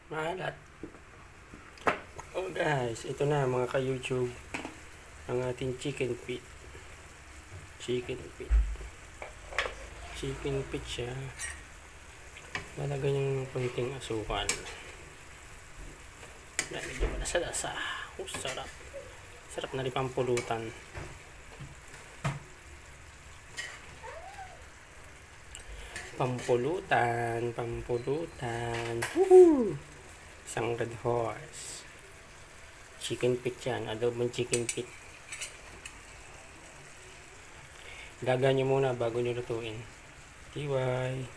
Maalat. Oh guys, ito na mga ka-YouTube. Ang ating chicken feet. Chicken feet. Chicken feet siya. Lalagyan yung konting asukal. Medyo malasa-lasa. Sarap. Sarap na rin pampulutan. Pampulutan. Woohoo! Isang red horse. Chicken feet yan. Adobong chicken feet. Gaga nyo muna bago nyo lutuin. TY.